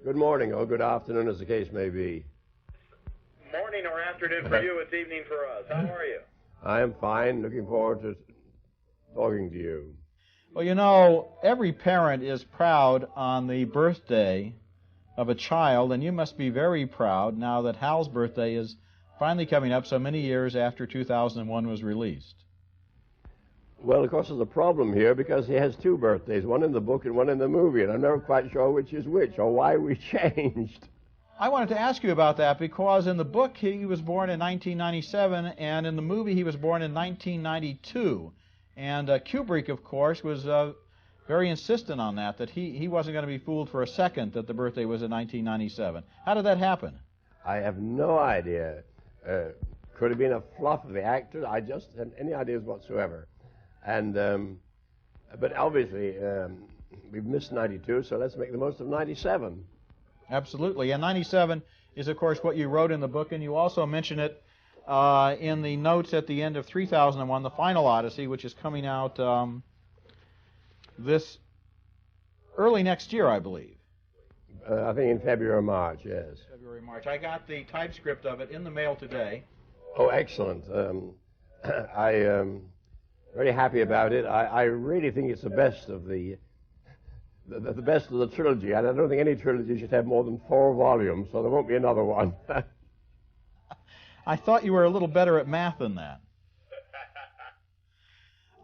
Good morning, or good afternoon, as the case may be. Morning or afternoon for you, it's evening for us. How are you? I am fine, looking forward to talking to you. Well, you know, every parent is proud on the birthday of a child, and you must be very proud now that Hal's birthday is finally coming up so many years after 2001 was released. Well, of course, there's a problem here because he has two birthdays, one in the book and one in the movie, and I'm never quite sure which is which or why we changed. I wanted to ask you about that because in the book he was born in 1997, and in the movie he was born in 1992. And Kubrick, of course, was very insistent on that he wasn't going to be fooled for a second that the birthday was in 1997. How did that happen? I have no idea. Could have been a fluff of the actor. I just had any ideas whatsoever. And but obviously we've missed 92, so let's make the most of 97. Absolutely. And 97 is, of course, what you wrote in the book, and you also mention it in the notes at the end of 3001, The Final Odyssey, which is coming out this early next year, I believe. I think in February or March, yes. February, March. I got the typescript of it in the mail today. Oh, excellent. I'm very happy about it. I really think it's the best of the best of the trilogy, and I don't think any trilogy should have more than 4 volumes, so there won't be another one. I thought you were a little better at math than that.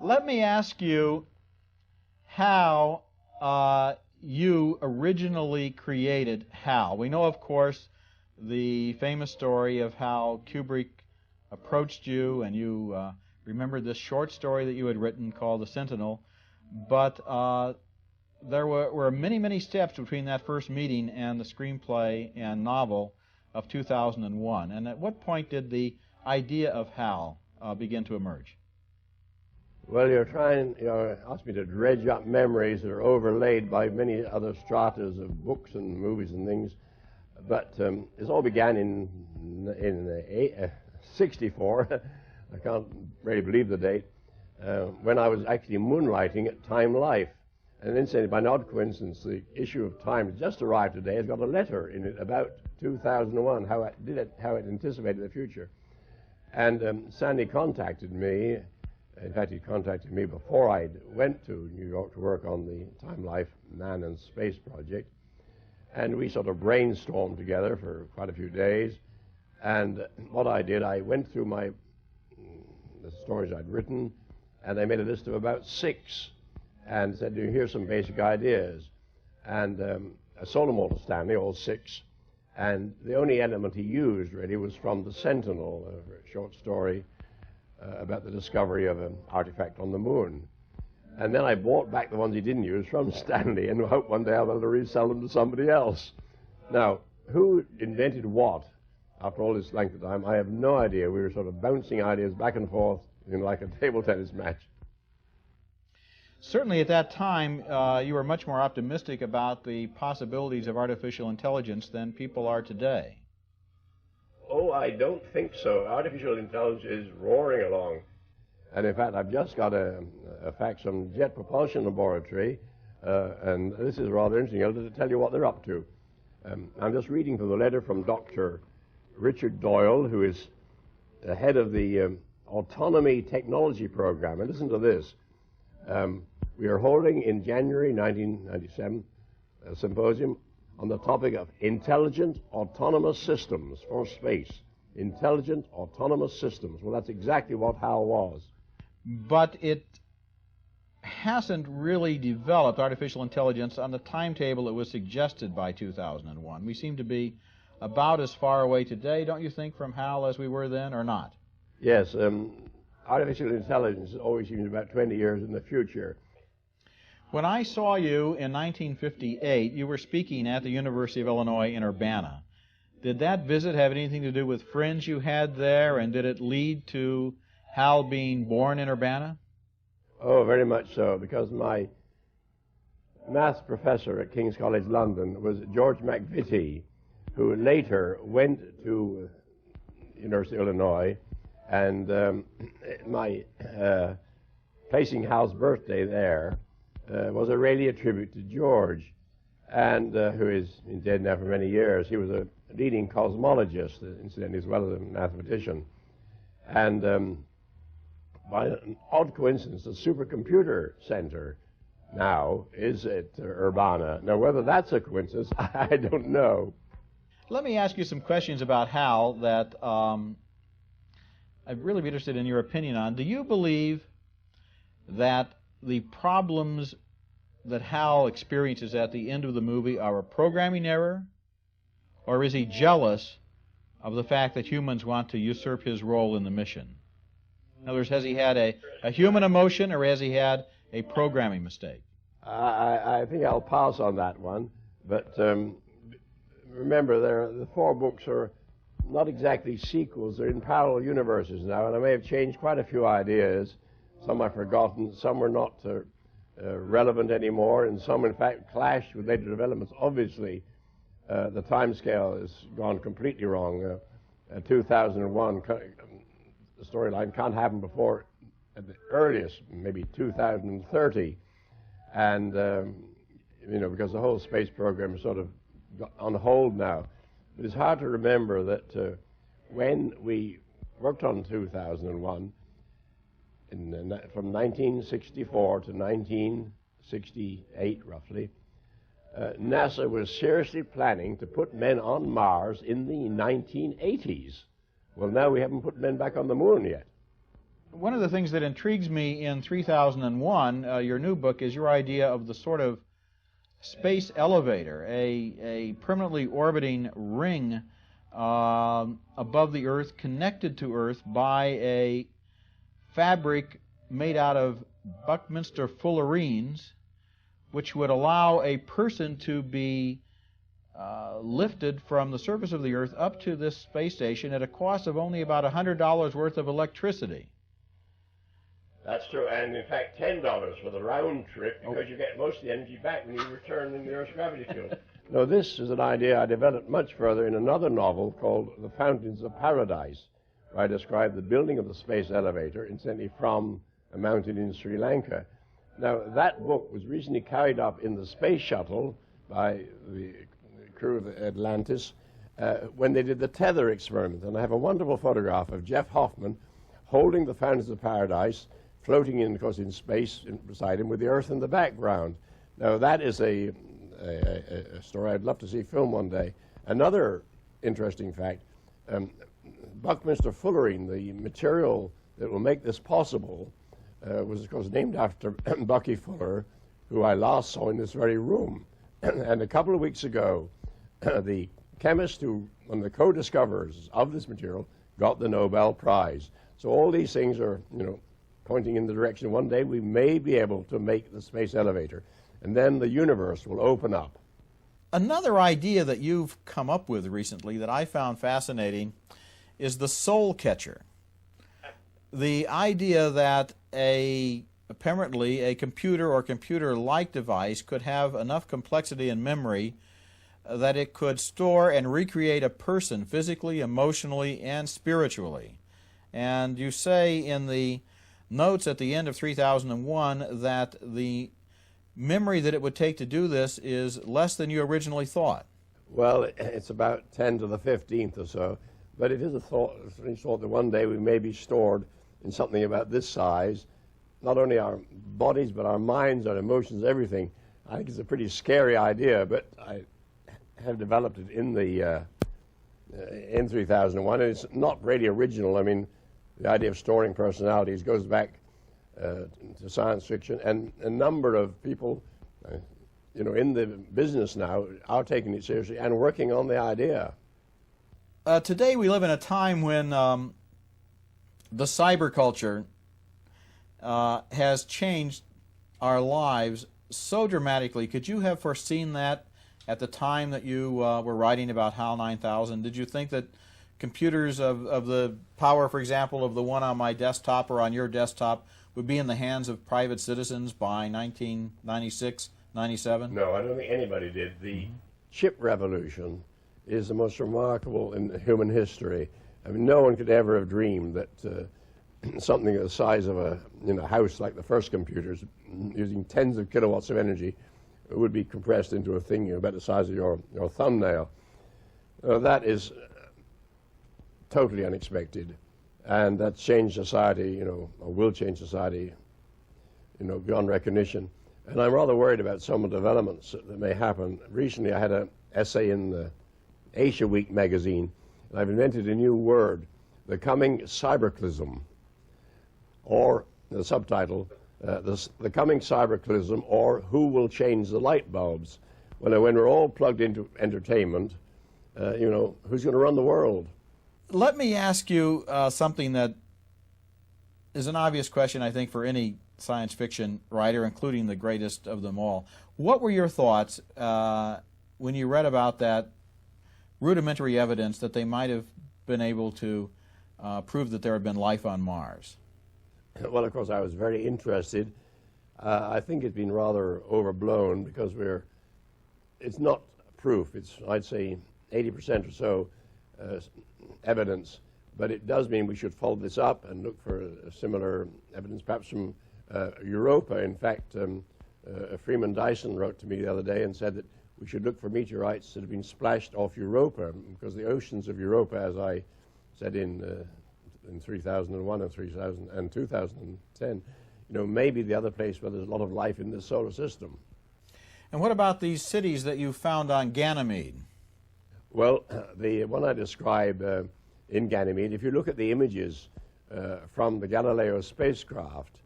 Let me ask you how you originally created Hal. We know, of course, the famous story of how Kubrick approached you, and you remembered this short story that you had written called The Sentinel, but there were many, many steps between that first meeting and the screenplay and novel of 2001. And at what point did the idea of Hal begin to emerge? Well, you're ask me to dredge up memories that are overlaid by many other stratas of books and movies and things. But this all began in 64. I can't really believe the date, when I was actually moonlighting at Time Life. And incidentally, by an odd coincidence, the issue of Time that just arrived today has got a letter in it about 2001, how it anticipated the future. And Sandy contacted me. In fact, he contacted me before I went to New York to work on the Time Life Man and Space project. And we sort of brainstormed together for quite a few days. And what I did, I went through the stories I'd written, and I made a list of about 6. And said, here's some basic ideas. And I sold them all to Stanley, all 6. And the only element he used, really, was from The Sentinel, a short story about the discovery of an artifact on the moon. And then I bought back the ones he didn't use from Stanley and hoped one day I'll be able to resell them to somebody else. Now, who invented what after all this length of time, I have no idea. We were sort of bouncing ideas back and forth in like a table tennis match. Certainly at that time, you were much more optimistic about the possibilities of artificial intelligence than people are today. Oh, I don't think so. Artificial intelligence is roaring along. And in fact, I've just got a fax from Jet Propulsion Laboratory, and this is rather interesting. I'll tell you what they're up to. I'm just reading from the letter from Dr. Richard Doyle, who is the head of the Autonomy Technology Program. And listen to this. We are holding in January 1997 a symposium on the topic of intelligent autonomous systems for space. Intelligent autonomous systems. Well, that's exactly what HAL was. But it hasn't really developed artificial intelligence on the timetable that was suggested by 2001. We seem to be about as far away today, don't you think, from HAL as we were then, or not? Yes. Artificial intelligence always seems about 20 years in the future. When I saw you in 1958, you were speaking at the University of Illinois in Urbana. Did that visit have anything to do with friends you had there, and did it lead to Hal being born in Urbana? Oh, very much so, because my maths professor at King's College London was George McVitie, who later went to University of Illinois, and my placing Hal's birthday there was really a tribute to George. and who is dead now for many years. He was a leading cosmologist, incidentally, as well as a mathematician. And by an odd coincidence, the supercomputer center now is at Urbana. Now, whether that's a coincidence, I don't know. Let me ask you some questions about HAL that I'd really be interested in your opinion on. Do you believe that the problems that Hal experiences at the end of the movie are a programming error, or is he jealous of the fact that humans want to usurp his role in the mission? In other words, has he had a human emotion, or has he had a programming mistake? I think I'll pass on that one, but remember, the 4 books are not exactly sequels. They're in parallel universes now, and I may have changed quite a few ideas. Some I've forgotten, some were not relevant anymore, and some, in fact, clashed with later developments. Obviously, the time scale has gone completely wrong. 2001, the storyline can't happen before, at the earliest, maybe 2030. And, because the whole space program is sort of on hold now. But it's hard to remember that when we worked on 2001, from 1964 to 1968, roughly, NASA was seriously planning to put men on Mars in the 1980s. Well, now we haven't put men back on the moon yet. One of the things that intrigues me in 3001, your new book, is your idea of the sort of space elevator, a permanently orbiting ring above the Earth, connected to Earth by a fabric made out of Buckminster fullerenes, which would allow a person to be lifted from the surface of the Earth up to this space station at a cost of only about $100 worth of electricity. That's true, and in fact $10 for the round trip, because you get most of the energy back when you return in the Earth's gravity field. No, this is an idea I developed much further in another novel called The Fountains of Paradise, where I describe the building of the space elevator, incidentally from a mountain in Sri Lanka. Now, that book was recently carried up in the space shuttle by the crew of Atlantis when they did the tether experiment. And I have a wonderful photograph of Jeff Hoffman holding the Fountains of Paradise, floating in, of course, in space beside him with the Earth in the background. Now, that is a story I'd love to see filmed one day. Another interesting fact, Buckminster fullerene, the material that will make this possible, was, of course, named after Bucky Fuller, who I last saw in this very room. And a couple of weeks ago, the chemist who, one of the co-discoverers of this material, got the Nobel Prize. So all these things are, pointing in the direction one day we may be able to make the space elevator, and then the universe will open up. Another idea that you've come up with recently that I found fascinating is the soul catcher. The idea that apparently a computer or computer-like device could have enough complexity and memory that it could store and recreate a person physically, emotionally, and spiritually. And you say in the notes at the end of 3001 that the memory that it would take to do this is less than you originally thought. Well, it's about 10 to the 15th or so, but it is a thought that one day we may be stored in something about this size, not only our bodies, but our minds, our emotions, everything. I think it's a pretty scary idea, but I have developed it in 3001, and it's not really original. I mean, the idea of storing personalities goes back to science fiction, and a number of people, in the business now are taking it seriously and working on the idea. Today we live in a time when the cyber culture has changed our lives so dramatically. Could you have foreseen that at the time that you were writing about HAL 9000? Did you think that computers of the power, for example, of the one on my desktop or on your desktop would be in the hands of private citizens by 1996, 97? No, I don't think anybody did. The chip revolution is the most remarkable in human history. I mean, no one could ever have dreamed that something the size of a house like the first computers, using tens of kilowatts of energy, would be compressed into a thing about the size of your thumbnail. That is totally unexpected, and that's changed society, or will change society, beyond recognition. And I'm rather worried about some of the developments that may happen. Recently I had an essay in the Asia Week magazine, and I've invented a new word, the coming cyberclism, or the subtitle, the coming cyberclism, or who will change the light bulbs. When we're all plugged into entertainment, who's going to run the world? Let me ask you something that is an obvious question, I think, for any science fiction writer, including the greatest of them all. What were your thoughts when you read about that rudimentary evidence that they might have been able to prove that there had been life on Mars? Well, of course, I was very interested. I think it's been rather overblown because it's not proof. It's, I'd say, 80% or so evidence, but it does mean we should follow this up and look for similar evidence, perhaps from Europa. In fact, Freeman Dyson wrote to me the other day and said that we should look for meteorites that have been splashed off Europa, because the oceans of Europa, as I said in 3001 and 2010, may be the other place where there's a lot of life in this solar system. And what about these cities that you found on Ganymede? Well, the one I describe in Ganymede, if you look at the images from the Galileo spacecraft,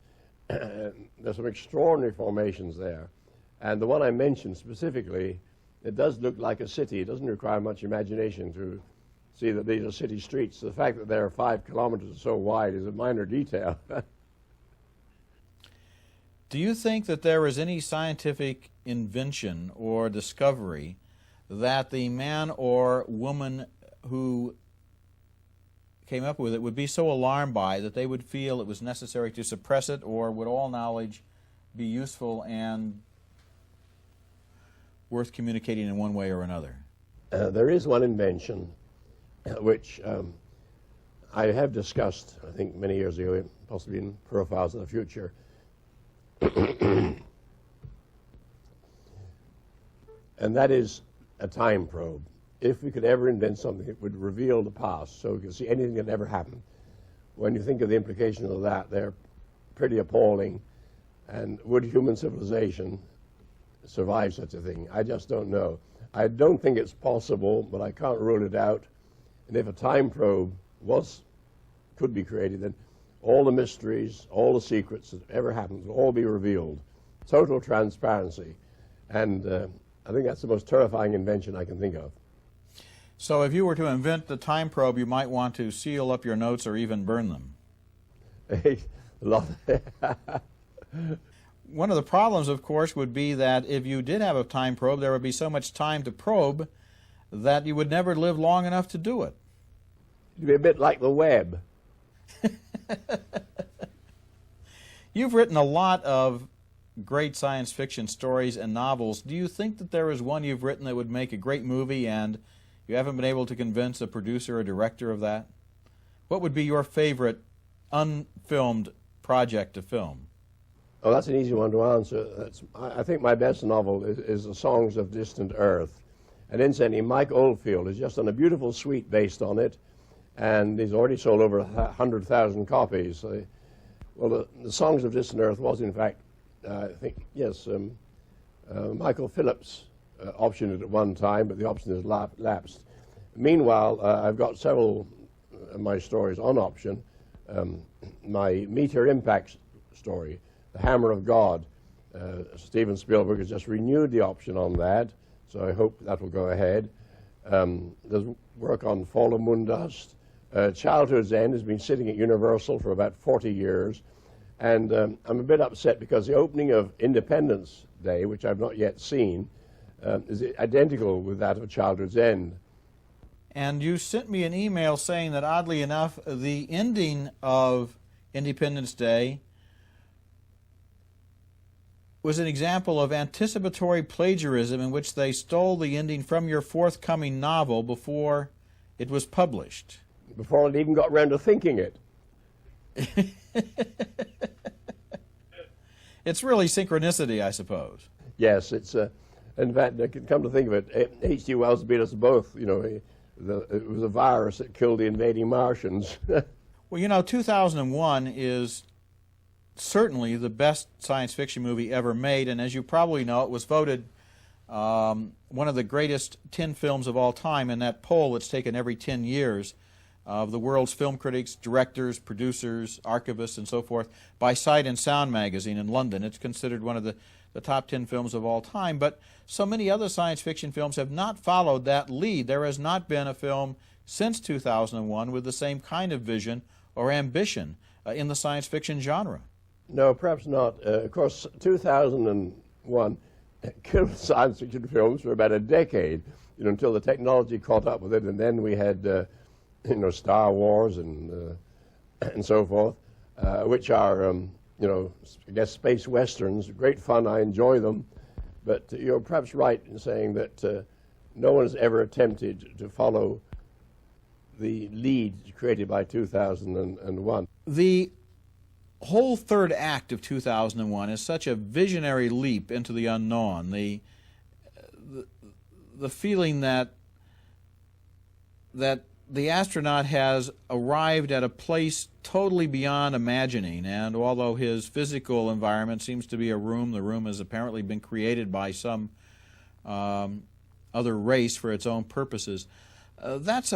there's some extraordinary formations there. And the one I mentioned specifically, it does look like a city. It doesn't require much imagination to see that these are city streets. The fact that they're 5 kilometers or so wide is a minor detail. Do you think that there is any scientific invention or discovery that the man or woman who came up with it would be so alarmed by that they would feel it was necessary to suppress it, or would all knowledge be useful and worth communicating in one way or another? There is one invention which I have discussed, I think, many years ago, possibly in Profiles of the Future. And that is a time probe. If we could ever invent something that would reveal the past, so we could see anything that ever happened, when you think of the implications of that, they're pretty appalling. And would human civilization survive such a thing? I just don't know. I don't think it's possible, but I can't rule it out. And if a time probe could be created, then all the mysteries, all the secrets that ever happened will all be revealed. Total transparency. And I think that's the most terrifying invention I can think of. So if you were to invent the time probe, you might want to seal up your notes or even burn them. One of the problems, of course, would be that if you did have a time probe, there would be so much time to probe that you would never live long enough to do it. It'd be a bit like the web. You've written a lot of great science fiction stories and novels. Do you think that there is one you've written that would make a great movie and you haven't been able to convince a producer or director of that? What would be your favorite unfilmed project to film? Oh, that's an easy one to answer. I think my best novel is The Songs of Distant Earth. And incidentally, Mike Oldfield has just done a beautiful suite based on it, and he's already sold over 100,000 copies. Well, the Songs of Distant Earth was, in fact, I think, yes, Michael Phillips optioned it at one time, but the option has lapsed. Meanwhile, I've got several of my stories on option. My Meteor Impact story, The Hammer of God, Steven Spielberg has just renewed the option on that, so I hope that will go ahead. There's work on Fall of Moon Dust. Childhood's End has been sitting at Universal for about 40 years, and I'm a bit upset because the opening of Independence Day, which I've not yet seen, is identical with that of Childhood's End. And you sent me an email saying that, oddly enough, the ending of Independence Day was an example of anticipatory plagiarism in which they stole the ending from your forthcoming novel before it was published. Before I even got around to thinking it. It's really synchronicity, I suppose. Yes, it's in fact, I can come to think of it, H.G. Wells beat us both. You know, it was a virus that killed the invading Martians. Well, you know, 2001 is certainly the best science fiction movie ever made, and as you probably know, it was voted one of the greatest 10 films of all time in that poll that's taken every 10 years of the world's film critics, directors, producers, archivists, and so forth by Sight and Sound magazine in London. It's considered one of the top 10 films of all time, but so many other science fiction films have not followed that lead. There has not been a film since 2001 with the same kind of vision or ambition in the science fiction genre. No, perhaps not. Of course, 2001 killed science fiction films for about a decade, you know, until the technology caught up with it, and then we had, you know, Star Wars and so forth, which are, you know, I guess space westerns. Great fun. I enjoy them, but you're perhaps right in saying that no one has ever attempted to follow the lead created by 2001. The whole third act of 2001 is such a visionary leap into the unknown. The feeling that the astronaut has arrived at a place totally beyond imagining, and although his physical environment seems to be a room, the room has apparently been created by some other race for its own purposes. That's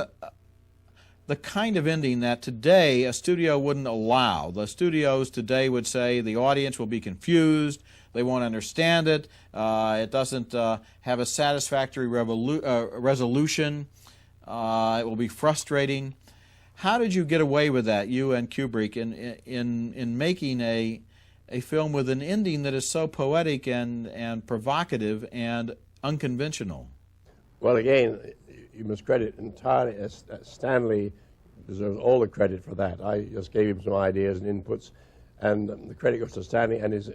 the kind of ending that today a studio wouldn't allow. The studios today would say the audience will be confused, they won't understand it, it doesn't have a satisfactory resolution, it will be frustrating. How did you get away with that, you and Kubrick, in making a film with an ending that is so poetic and provocative and unconventional? Well, again, you must credit entirely, Stanley deserves all the credit for that. I just gave him some ideas and inputs, and the credit goes to Stanley and his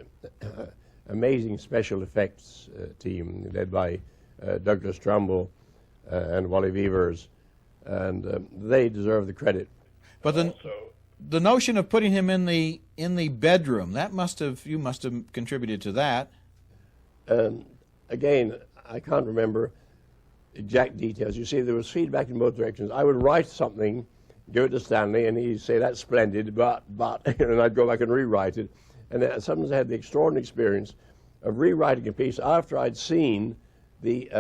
amazing special effects team led by Douglas Trumbull and Wally Weavers, and they deserve the credit. But the notion of putting him in the bedroom, you must have contributed to that. Again, I can't remember exact details. You see, there was feedback in both directions. I would write something, give it to Stanley, and he'd say, "That's splendid, but," and I'd go back and rewrite it. And then sometimes I had the extraordinary experience of rewriting a piece after I'd seen the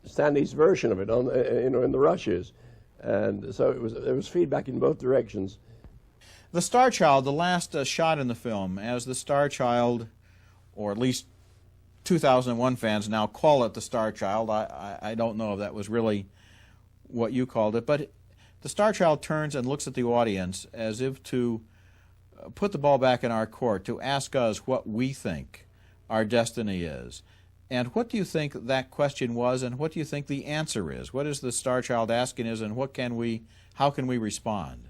Stanley's version of it on, you know, in the rushes, and so there was feedback in both directions. The Star Child, the last shot in the film, as the Star Child, or at least 2001 fans now call it the Star Child. I don't know if that was really what you called it, but the Star Child turns and looks at the audience as if to put the ball back in our court, to ask us what we think our destiny is. And what do you think that question was, and what do you think the answer is? What is the Star Child asking us, and how can we respond?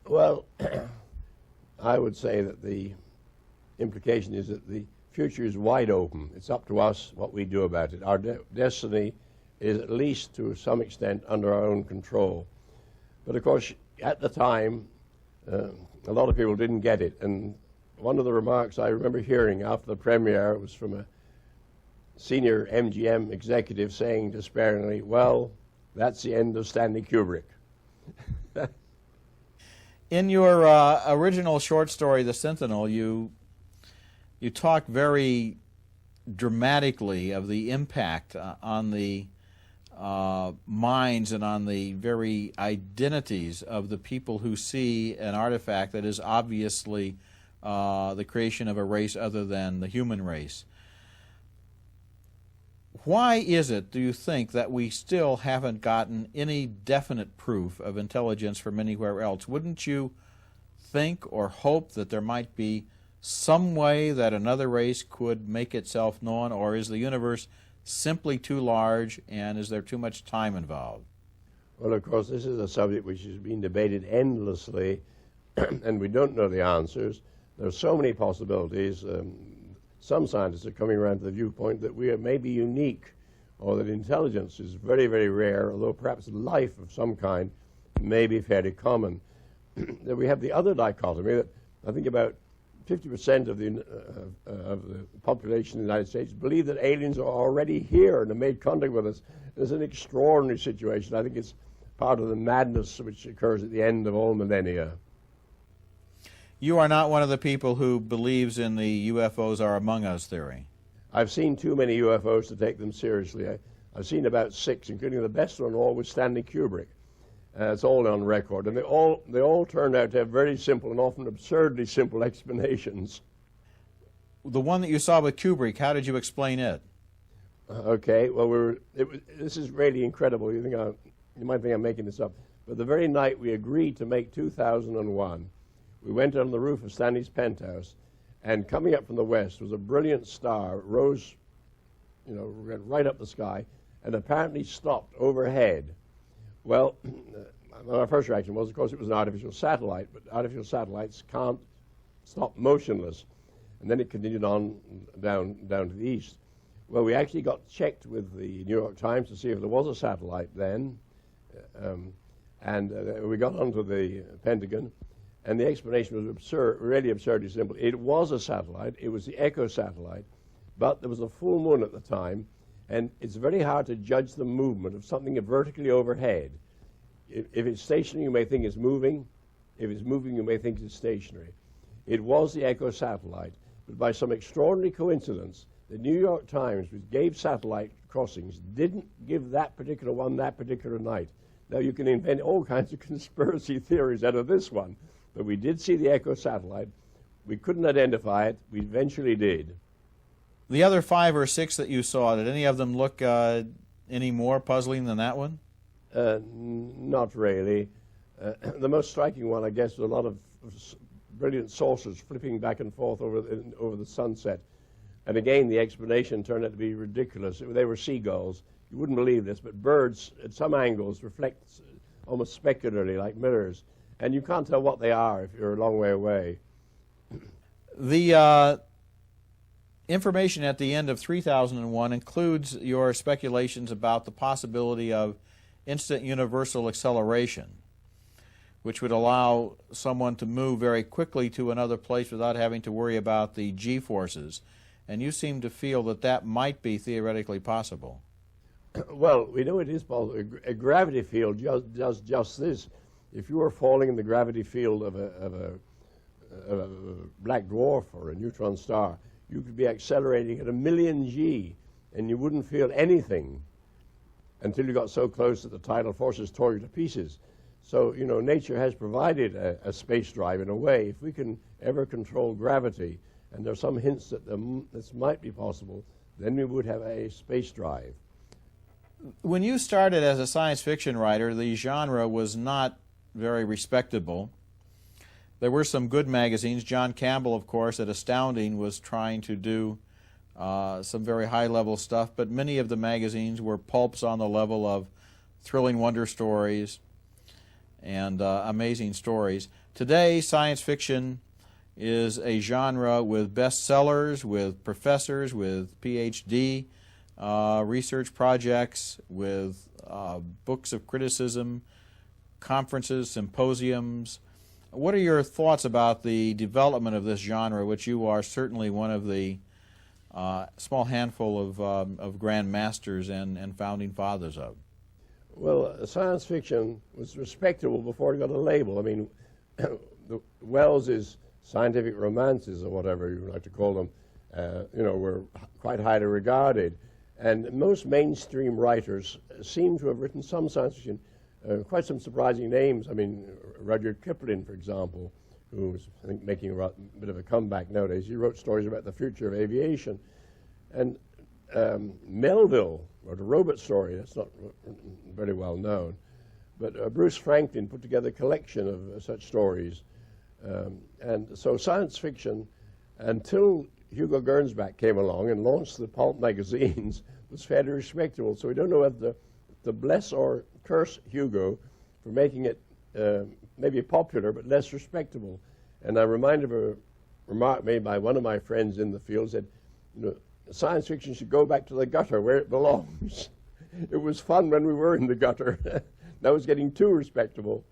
Well, I would say that the implication is that the future is wide open. It's up to us what we do about it. Our destiny is at least to some extent under our own control. But of course, at the time, a lot of people didn't get it. And one of the remarks I remember hearing after the premiere was from a senior MGM executive saying despairingly, "Well, that's the end of Stanley Kubrick." In your original short story, The Sentinel, you talk very dramatically of the impact on the minds and on the very identities of the people who see an artifact that is obviously the creation of a race other than the human race. Why is it, do you think, that we still haven't gotten any definite proof of intelligence from anywhere else? Wouldn't you think or hope that there might be some way that another race could make itself known, or is the universe simply too large and is there too much time involved? Well, of course, this is a subject which has been debated endlessly, and we don't know the answers. There are so many possibilities. Some scientists are coming around to the viewpoint that we are maybe unique, or that intelligence is very, very rare, although perhaps life of some kind may be fairly common. Then we have the other dichotomy that I think about 50% of the population in the United States believe that aliens are already here and have made contact with us. It's an extraordinary situation. I think it's part of the madness which occurs at the end of all millennia. You are not one of the people who believes in the UFOs are among us theory. I've seen too many UFOs to take them seriously. I've seen about 6, including the best one of all was Stanley Kubrick. It's all on record, and they all turned out to have very simple and often absurdly simple explanations. The one that you saw with Kubrick, how did you explain it? Okay, well, this is really incredible. You might think I'm making this up, but the very night we agreed to make 2001, we went on the roof of Stanley's penthouse, and coming up from the west was a brilliant star. It rose, went right up the sky, and apparently stopped overhead. Well, our first reaction was, of course, it was an artificial satellite, but artificial satellites can't stop motionless. And then it continued on down to the east. Well, we actually got checked with the New York Times to see if there was a satellite then, and we got onto the Pentagon, and the explanation was absurd, really absurdly simple. It was a satellite. It was the Echo satellite, but there was a full moon at the time, and it's very hard to judge the movement of something vertically overhead. If it's stationary, you may think it's moving. If it's moving, you may think it's stationary. It was the Echo satellite, but by some extraordinary coincidence, the New York Times, which gave satellite crossings, didn't give that particular one that particular night. Now, you can invent all kinds of conspiracy theories out of this one, but we did see the Echo satellite. We couldn't identify it. We eventually did. The other 5 or 6 that you saw, did any of them look any more puzzling than that one? Not really. The most striking one, I guess, was a lot of brilliant saucers flipping back and forth over the sunset. And again, the explanation turned out to be ridiculous. They were seagulls. You wouldn't believe this, but birds at some angles reflect almost specularly like mirrors. And you can't tell what they are if you're a long way away. The information at the end of 3001 includes your speculations about the possibility of instant universal acceleration, which would allow someone to move very quickly to another place without having to worry about the G-forces. And you seem to feel that that might be theoretically possible. Well, we know it is possible. A gravity field does just this. If you were falling in the gravity field of a black dwarf or a neutron star, you could be accelerating at 1,000,000 G, and you wouldn't feel anything until you got so close that the tidal forces tore you to pieces. So, nature has provided a space drive in a way. If we can ever control gravity, and there are some hints that this might be possible, then we would have a space drive. When you started as a science fiction writer, the genre was not very respectable. There were some good magazines. John Campbell, of course, at Astounding was trying to do some very high-level stuff, but many of the magazines were pulps on the level of thrilling wonder stories and amazing stories. Today, science fiction is a genre with bestsellers, with professors, with PhD research projects, with books of criticism, conferences, symposiums. What are your thoughts about the development of this genre, which you are certainly one of the small handful of grand masters and founding fathers of? Well, science fiction was respectable before it got a label. I mean, Wells's scientific romances, or whatever you like to call them, were quite highly regarded. And most mainstream writers seem to have written some science fiction, quite some surprising names. I mean, Rudyard Kipling, for example, who's, I think, making a bit of a comeback nowadays. He wrote stories about the future of aviation. And Melville wrote a robot story. That's not very well known. But Bruce Franklin put together a collection of such stories. And so science fiction, until Hugo Gernsback came along and launched the pulp magazines, was fairly respectable. So we don't know whether to bless or curse Hugo for making it maybe popular but less respectable. And I'm reminded of a remark made by one of my friends in the field, said, science fiction should go back to the gutter where it belongs. It was fun when we were in the gutter. Now it's getting too respectable.